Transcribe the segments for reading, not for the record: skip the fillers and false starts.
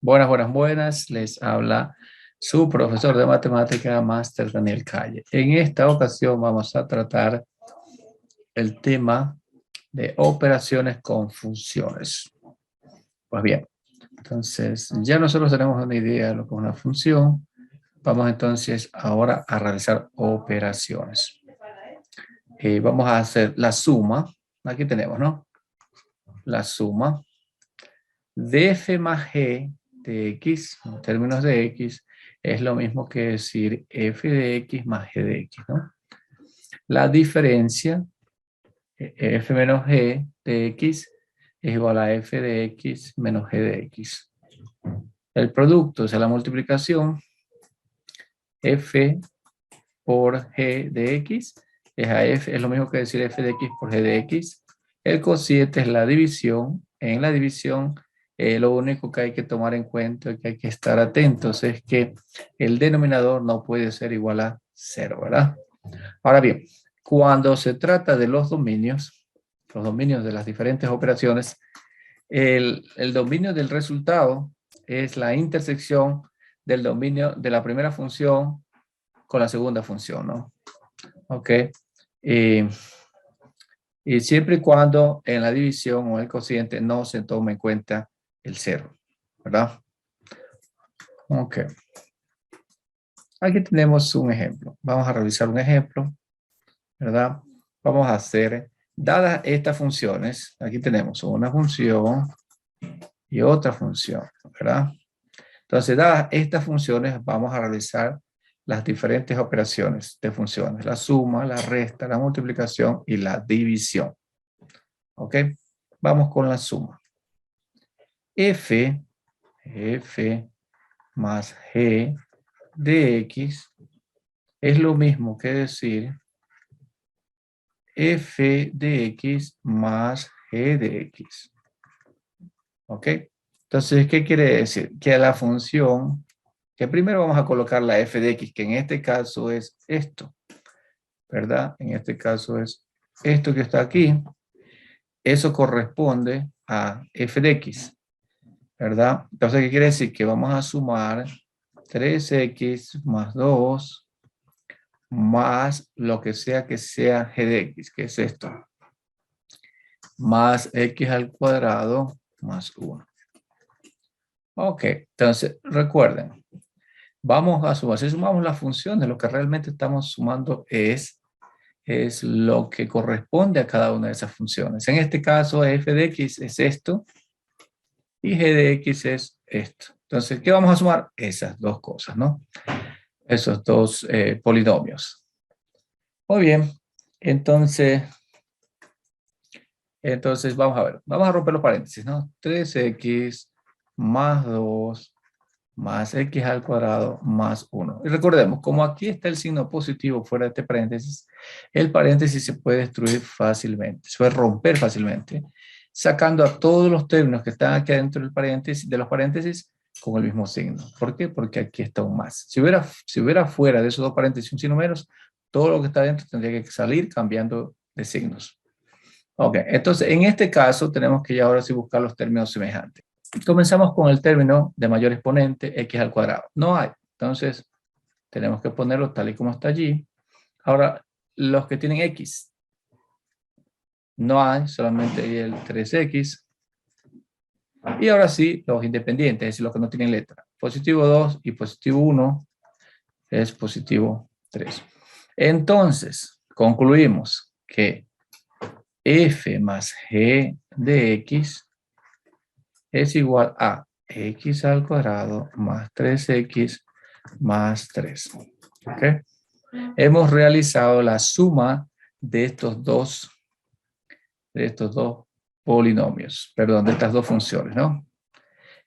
Buenas, buenas, buenas. Les habla su profesor de matemática, Máster Daniel Calle. En esta ocasión vamos a tratar el tema de operaciones con funciones. Pues bien, entonces ya nosotros tenemos una idea de lo que es una función. Vamos entonces ahora a realizar operaciones. Vamos a hacer la suma. Aquí tenemos, ¿no? La suma de f más g de x, en términos de x, es lo mismo que decir f de x más g de x, ¿no? La diferencia, f menos g de x, es igual a f de x menos g de x. El producto, o sea, la multiplicación, f por g de x, es lo mismo que decir f de x por g de x. El cociente es la división. En la división, lo único que hay que tomar en cuenta y que hay que estar atentos es que el denominador no puede ser igual a 0, ¿verdad? Ahora bien, cuando se trata de los dominios de las diferentes operaciones, el dominio del resultado es la intersección del dominio de la primera función con la segunda función, ¿no? Ok. Y siempre y cuando en la división o el cociente no se tome en cuenta el 0, ¿verdad? Ok. Aquí tenemos un ejemplo. Vamos a revisar un ejemplo, ¿verdad? Vamos a hacer, dadas estas funciones, aquí tenemos una función y otra función, ¿verdad? Entonces, dadas estas funciones, vamos a realizar las diferentes operaciones de funciones, la suma, la resta, la multiplicación y la división. ¿Ok? Vamos con la suma. F más G de X es lo mismo que decir F de X más G de X. ¿Ok? Entonces, ¿qué quiere decir? Que a la función, que primero vamos a colocar la F de X, que en este caso es esto, ¿verdad? En este caso es esto que está aquí. Eso corresponde a F de X, ¿verdad? Entonces, ¿qué quiere decir? Que vamos a sumar 3x más 2 más lo que sea g de x, que es esto, más x al cuadrado más 1. Ok, entonces recuerden, vamos a sumar, si sumamos las funciones, lo que realmente estamos sumando es lo que corresponde a cada una de esas funciones. En este caso, f de x es esto y g de x es esto. Entonces, ¿qué vamos a sumar? Esas dos cosas, ¿no? Esos dos polinomios. Muy bien, entonces vamos a ver, vamos a romper los paréntesis, ¿no? 3x más 2 más x al cuadrado más 1. Y recordemos, como aquí está el signo positivo fuera de este paréntesis, el paréntesis se puede destruir fácilmente, se puede romper fácilmente, sacando a todos los términos que están aquí dentro del paréntesis, de los paréntesis con el mismo signo. ¿Por qué? Porque aquí está un más. Si hubiera fuera de esos dos paréntesis un signo menos, todo lo que está dentro tendría que salir cambiando de signos. Ok, entonces en este caso tenemos que ya ahora sí buscar los términos semejantes. Comenzamos con el término de mayor exponente, x al cuadrado. No hay, entonces tenemos que ponerlo tal y como está allí. Ahora, los que tienen x, no hay, solamente hay el 3x. Y ahora sí, los independientes, es decir, los que no tienen letra. Positivo 2 y positivo 1 es positivo 3. Entonces, concluimos que f más g de x es igual a x al cuadrado más 3x más 3. ¿Ok? Hemos realizado la suma de estos dos polinomios, perdón, de estas dos funciones, ¿no?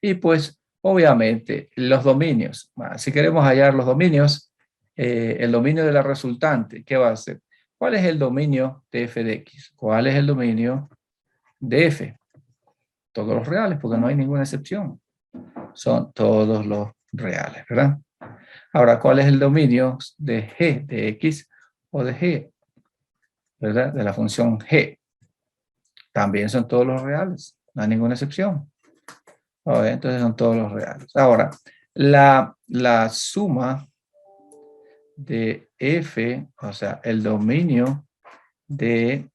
Y pues, obviamente, los dominios. Si queremos hallar los dominios, el dominio de la resultante, ¿qué va a ser? ¿Cuál es el dominio de f de x? ¿Cuál es el dominio de f? Todos los reales, porque no hay ninguna excepción. Son todos los reales, ¿verdad? Ahora, ¿cuál es el dominio de g de x o de g? ¿Verdad? De la función g. También son todos los reales, no hay ninguna excepción. Ok, entonces son todos los reales. Ahora, la suma de f, o sea, el dominio de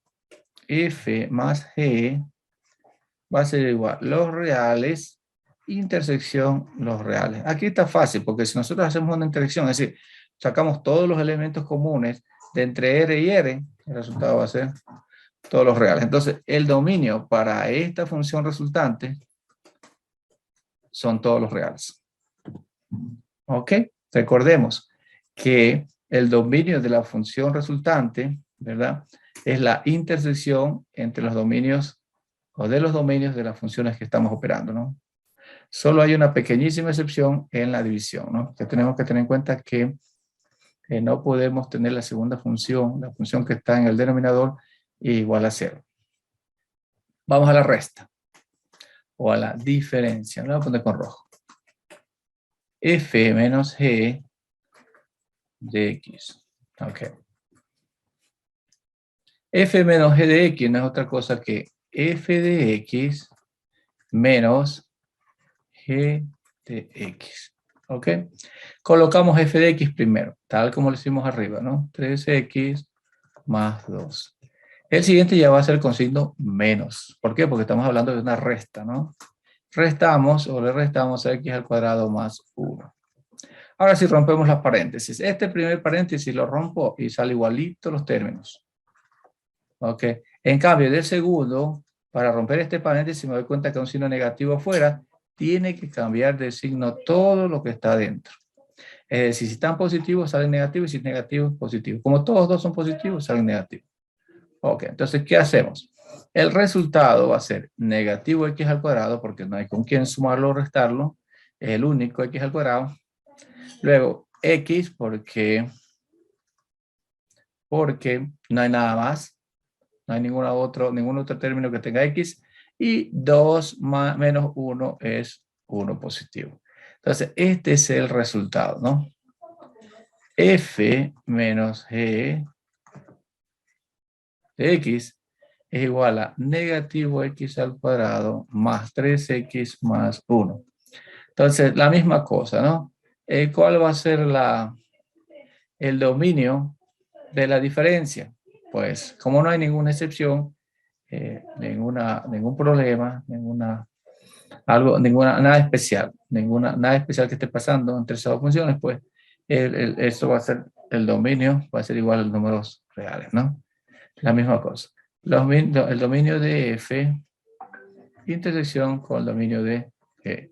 f más g va a ser igual los reales, intersección los reales. Aquí está fácil, porque si nosotros hacemos una intersección, es decir, sacamos todos los elementos comunes de entre R y R, el resultado va a ser todos los reales. Entonces, el dominio para esta función resultante son todos los reales. ¿Ok? Recordemos que el dominio de la función resultante, ¿verdad? Es la intersección entre los dominios o de los dominios de las funciones que estamos operando, ¿no? Solo hay una pequeñísima excepción en la división, ¿no? Que tenemos que tener en cuenta que no podemos tener la segunda función, la función que está en el denominador, igual a 0. Vamos a la resta o a la diferencia. Lo voy a poner con rojo. F menos G de X. Ok. F menos G de X no es otra cosa que F de X menos G de X. ¿Ok? Colocamos f de x primero, tal como lo hicimos arriba, ¿no? 3x más 2. El siguiente ya va a ser con signo menos. ¿Por qué? Porque estamos hablando de una resta, ¿no? Restamos o le restamos a x al cuadrado más 1. Ahora sí rompemos las paréntesis. Este primer paréntesis lo rompo y sale igualito los términos. ¿Ok? En cambio, del segundo, para romper este paréntesis me doy cuenta que un signo negativo afuera tiene que cambiar de signo todo lo que está adentro. Es decir, si están positivos, salen negativos, y si es negativo, positivo. Como todos dos son positivos, salen negativos. Ok, entonces, ¿qué hacemos? El resultado va a ser negativo x al cuadrado, porque no hay con quién sumarlo o restarlo. Es el único x al cuadrado. Luego, x, porque no hay nada más. No hay ningún otro término que tenga x. Y 2 menos 1 es 1 positivo. Entonces, este es el resultado, ¿no? F menos G de X es igual a negativo X al cuadrado más 3X más 1. Entonces, la misma cosa, ¿no? ¿Cuál va a ser el dominio de la diferencia? Pues, como no hay ninguna excepción, ningún problema, nada especial, nada especial que esté pasando entre esas dos funciones, pues, esto va a ser el dominio, va a ser igual a los números reales, ¿no? La misma cosa. El dominio de F, intersección con el dominio de G.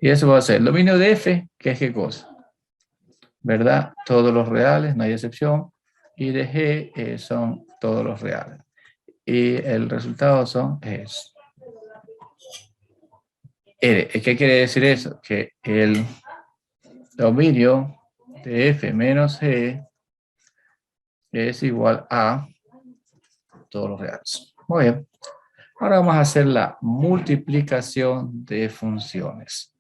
Y eso va a ser el dominio de F, que es qué cosa, ¿verdad? Todos los reales, no hay excepción. Y de G son todos los reales. Y el resultado son es. ¿Qué quiere decir eso? Que el dominio de F menos G es igual a todos los reales. Muy bien. Ahora vamos a hacer la multiplicación de funciones.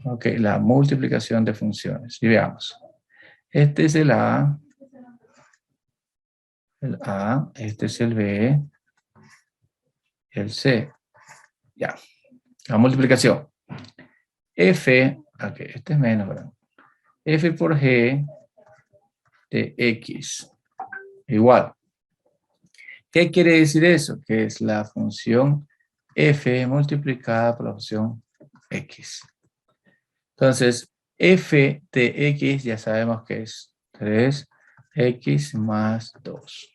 Ok, la multiplicación de funciones. Y veamos. Este es el A, este es el B, el C. Ya, la multiplicación. F, ok, este es menos, ¿verdad? F por G de X. Igual. ¿Qué quiere decir eso? Que es la función F multiplicada por la función X. Entonces, F de X ya sabemos que es 3X más 2.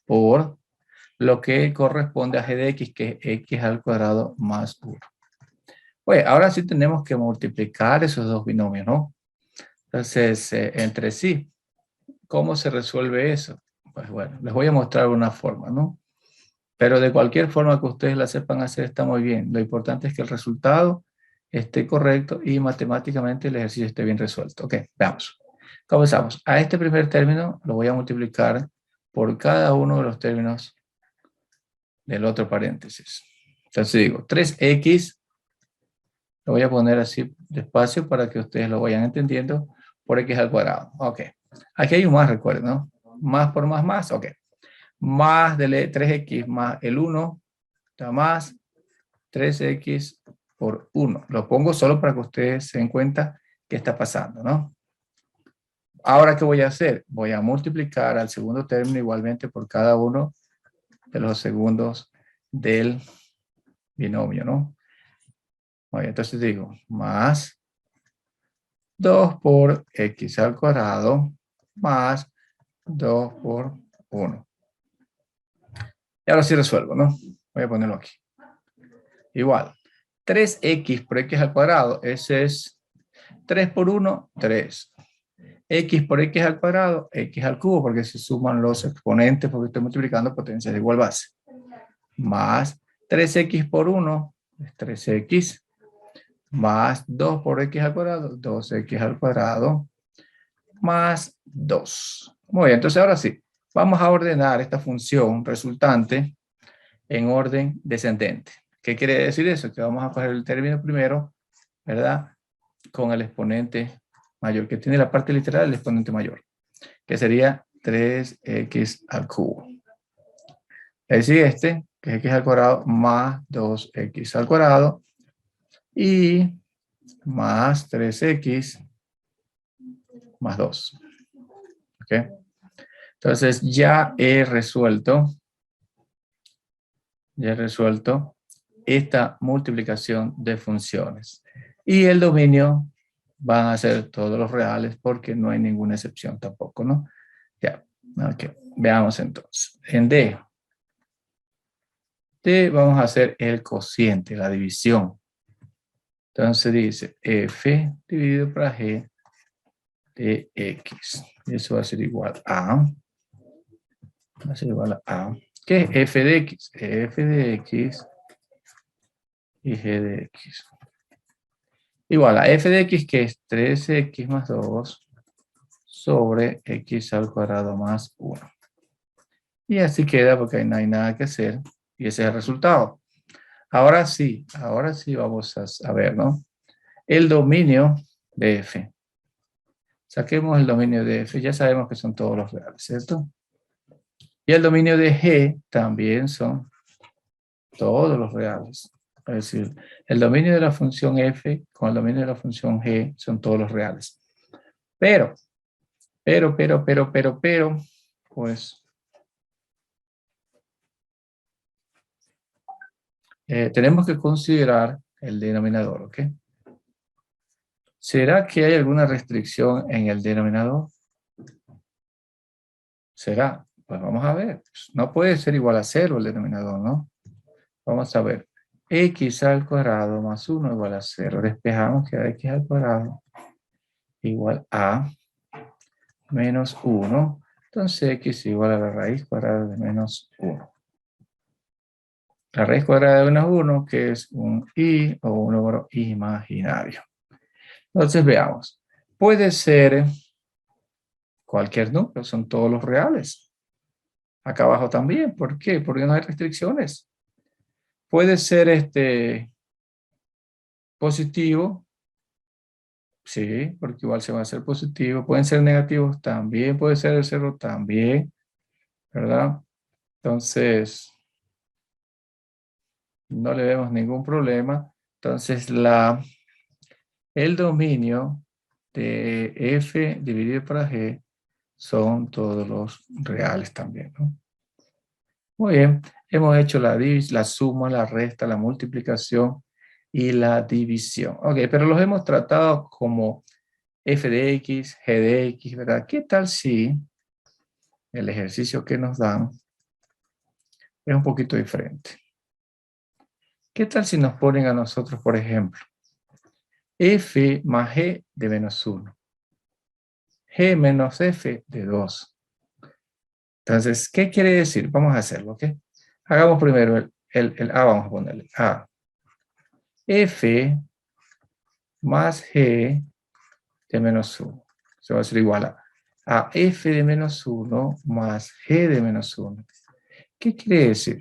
Por lo que corresponde a G de X, que es X al cuadrado más 1. Pues ahora sí tenemos que multiplicar esos dos binomios, ¿no? Entonces, entre sí, ¿cómo se resuelve eso? Pues bueno, les voy a mostrar una forma, ¿no? Pero de cualquier forma que ustedes la sepan hacer está muy bien. Lo importante es que el resultado esté correcto y matemáticamente el ejercicio esté bien resuelto. Ok, veamos. Comenzamos. A este primer término lo voy a multiplicar por cada uno de los términos del otro paréntesis. Entonces digo, 3x, lo voy a poner así despacio para que ustedes lo vayan entendiendo, por x al cuadrado. Ok. Aquí hay un más, recuerden, ¿no? Más por más, ok. Más de 3x más el 1 da más 3x por 1. Lo pongo solo para que ustedes se den cuenta qué está pasando, ¿no? Ahora, ¿qué voy a hacer? Voy a multiplicar al segundo término igualmente por cada uno de los segundos del binomio, ¿no? Oye, entonces digo, más 2 por x al cuadrado más 2 por 1. Y ahora sí resuelvo, ¿no? Voy a ponerlo aquí. Igual, 3x por x al cuadrado, ese es 3 por 1, 3. X por x al cuadrado, x al cubo, porque se suman los exponentes, porque estoy multiplicando potencias de igual base. Más 3x por 1, es 3x, más 2 por x al cuadrado, 2x al cuadrado, más 2. Muy bien, entonces ahora sí, vamos a ordenar esta función resultante en orden descendente. ¿Qué quiere decir eso? Que vamos a coger el término primero, ¿verdad? Con el exponente mayor, que tiene la parte literal del exponente mayor, que sería 3x al cubo. Es decir, este, que es x al cuadrado más 2x al cuadrado, y más 3x más 2. ¿Ok? Entonces ya he resuelto esta multiplicación de funciones. Y el dominio van a ser todos los reales porque no hay ninguna excepción tampoco, ¿no? Ya, ok. Veamos entonces. En D vamos a hacer el cociente, la división. Entonces dice F dividido por G de X. Eso va a ser igual a... Va a ser igual a... ¿Qué es F de X? F de X y G de X. Igual a F de X, que es 3x más 2 sobre X al cuadrado más 1. Y así queda porque ahí no hay nada que hacer. Y ese es el resultado. Ahora sí vamos a ver, ¿no? El dominio de F. Saquemos el dominio de F, ya sabemos que son todos los reales, ¿cierto? Y el dominio de G también son todos los reales. Es decir, el dominio de la función F con el dominio de la función G son todos los reales. Pero, pues, tenemos que considerar el denominador, ¿ok? ¿Será que hay alguna restricción en el denominador? ¿Será? Pues vamos a ver. No puede ser igual a 0 el denominador, ¿no? Vamos a ver. X al cuadrado más 1 igual a 0. Despejamos que X al cuadrado igual a menos 1. Entonces X igual a la raíz cuadrada de menos 1. La raíz cuadrada de menos 1, que es un I o un número imaginario. Entonces veamos. Puede ser cualquier número, son todos los reales. Acá abajo también. ¿Por qué? Porque no hay restricciones. Puede ser positivo. Sí, porque igual se va a hacer positivo. Pueden ser negativos también. Puede ser el 0 también. ¿Verdad? Entonces, no le vemos ningún problema. Entonces, el dominio de F dividido por G son todos los reales también, ¿no? Muy bien, hemos hecho la suma, la resta, la multiplicación y la división. Ok, pero los hemos tratado como f de x, g de x, ¿verdad? ¿Qué tal si el ejercicio que nos dan es un poquito diferente? ¿Qué tal si nos ponen a nosotros, por ejemplo, f más g de menos 1, g menos f de 2? Entonces, ¿qué quiere decir? Vamos a hacerlo, ¿ok? Hagamos primero el A, vamos a ponerle A. F más G de menos 1. Eso va a ser igual a F de menos 1 más G de menos 1. ¿Qué quiere decir?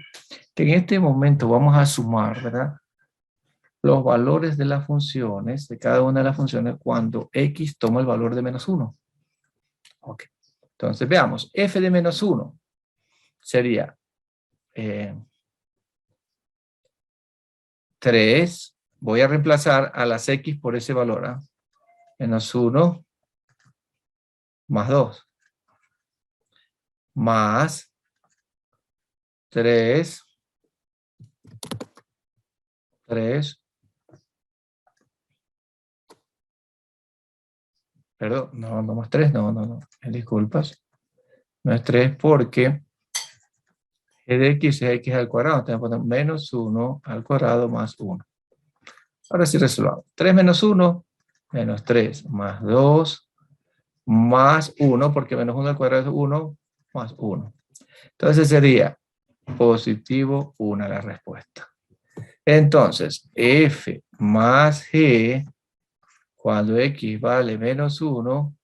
Que en este momento vamos a sumar, ¿verdad? Los valores de las funciones, de cada una de las funciones, cuando X toma el valor de menos 1. Ok. Entonces, veamos. F de menos 1 sería 3. Voy a reemplazar a las X por ese valor. ¿Ah? Menos 1 más 2. Más 3. 3. Perdón, no más 3, no. Disculpas. No es 3 porque g de x es x al cuadrado. Tengo que poner menos 1 al cuadrado más 1. Ahora sí resolvamos. 3 menos 1, menos 3 más 2 más 1, porque menos 1 al cuadrado es 1 más 1. Entonces sería positivo 1 la respuesta. Entonces, f más g, cuando x vale menos 1,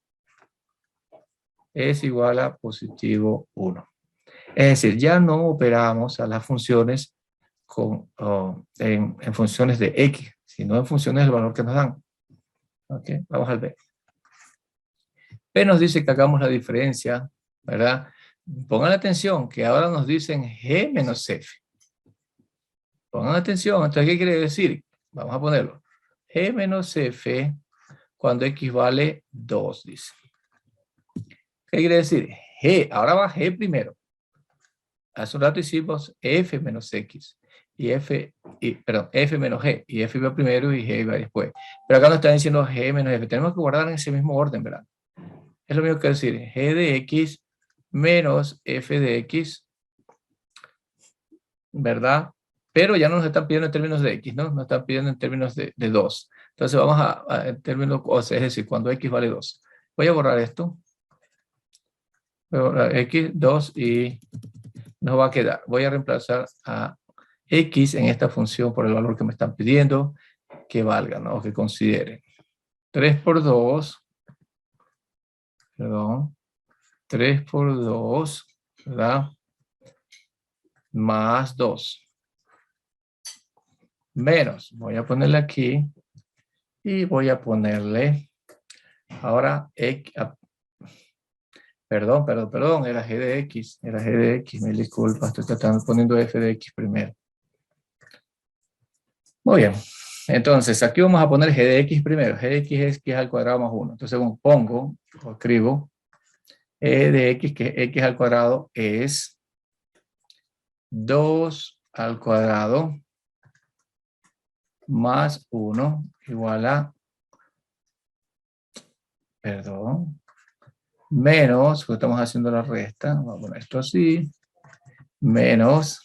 es igual a positivo 1. Es decir, ya no operamos a las funciones en funciones de x, sino en funciones del valor que nos dan. ¿Ok? Vamos al b. B nos dice que hagamos la diferencia, ¿verdad? Pongan atención que ahora nos dicen g menos f. Pongan atención, entonces, ¿qué quiere decir? Vamos a ponerlo. G menos f cuando x vale 2, dice. ¿Qué quiere decir? G, ahora va G primero. Hace un rato hicimos f menos x. Perdón, f menos g. Y f iba primero y g iba después. Pero acá nos están diciendo g menos f. Tenemos que guardar en ese mismo orden, ¿verdad? Es lo mismo que decir g de x menos f de x, ¿verdad? Pero ya no nos están pidiendo en términos de x, ¿no? Nos están pidiendo en términos de 2. Entonces vamos en términos, o sea, es decir, cuando x vale 2. Voy a borrar esto. Voy a borrar x, 2 y nos va a quedar. Voy a reemplazar a x en esta función por el valor que me están pidiendo que valga, ¿no? O que consideren. 3 por 2, perdón, 3 por 2, ¿verdad? Más 2. Menos, voy a ponerle aquí y voy a ponerle ahora x, perdón, era g de x, me disculpa, estoy poniendo f de x primero. Muy bien, entonces aquí vamos a poner g de x primero, g de x es x al cuadrado más 1, entonces pongo, o escribo, e de x, que x al cuadrado es 2 al cuadrado más 1 igual a, perdón, menos, porque estamos haciendo la resta, vamos a poner esto así, menos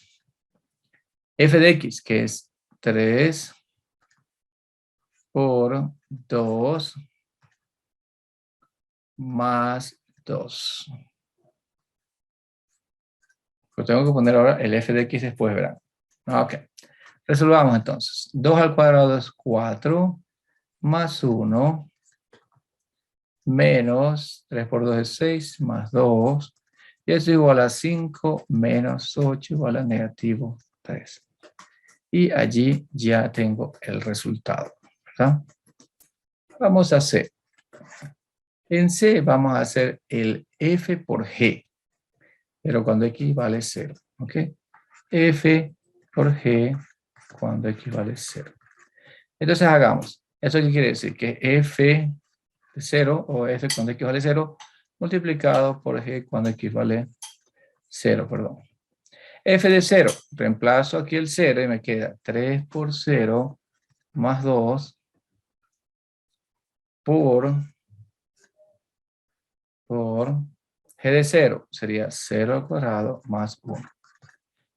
f de x, que es 3 por 2 más 2. Pues tengo que poner ahora el f de x después, ¿verdad? Ok. Resolvamos entonces. 2 al cuadrado es 4, más 1, menos 3 por 2 es 6, más 2. Y eso igual a 5 menos 8 igual a negativo 3. Y allí ya tengo el resultado, ¿verdad? Vamos a C. En C vamos a hacer el f por g, pero cuando x vale 0, ¿ok? F por g cuando x vale 0. Entonces hagamos. ¿Eso qué quiere decir? Que f de 0 o f cuando x vale 0 multiplicado por g cuando x vale 0, perdón. F de 0, reemplazo aquí el 0 y me queda 3 por 0 más 2 por g de 0, sería 0 al cuadrado más 1.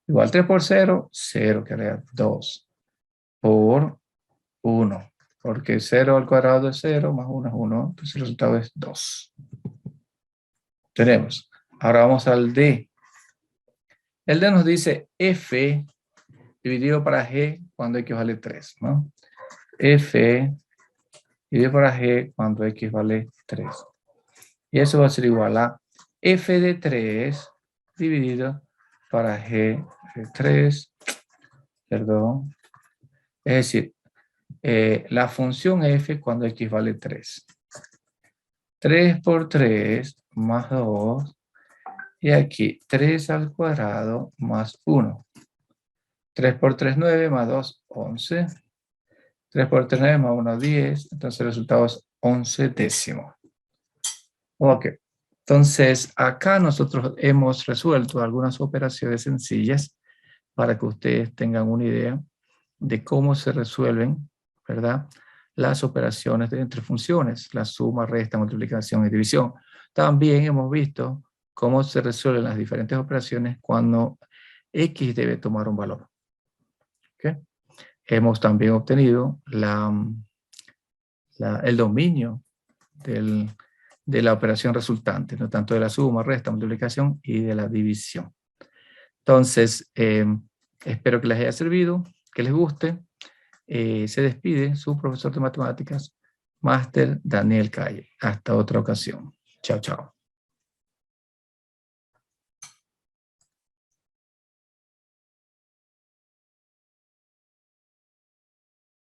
Igual 3 por 0, 0, que era 2 por 1. Porque 0 al cuadrado es 0, más 1 es 1, entonces el resultado es 2. Tenemos. Ahora vamos al D. El D nos dice F dividido para G cuando X vale 3, ¿no? F dividido para G cuando X vale 3. Y eso va a ser igual a F de 3 dividido para G de 3, perdón. Es decir, la función f cuando x vale 3. 3 por 3 más 2. Y aquí 3 al cuadrado más 1. 3 por 3, 9, más 2, 11. 3 por 3, 9, más 1, 10. Entonces el resultado es 11 décimos. Ok. Entonces, acá nosotros hemos resuelto algunas operaciones sencillas para que ustedes tengan una idea de cómo se resuelven, ¿verdad?, las operaciones entre funciones, la suma, resta, multiplicación y división. También hemos visto cómo se resuelven las diferentes operaciones cuando X debe tomar un valor. ¿Okay? Hemos también obtenido el dominio de la operación resultante, ¿no?, tanto de la suma, resta, multiplicación y de la división. Entonces, espero que les haya servido, que les guste. Se despide su profesor de matemáticas, Máster Daniel Calle. Hasta otra ocasión. Chao, chao.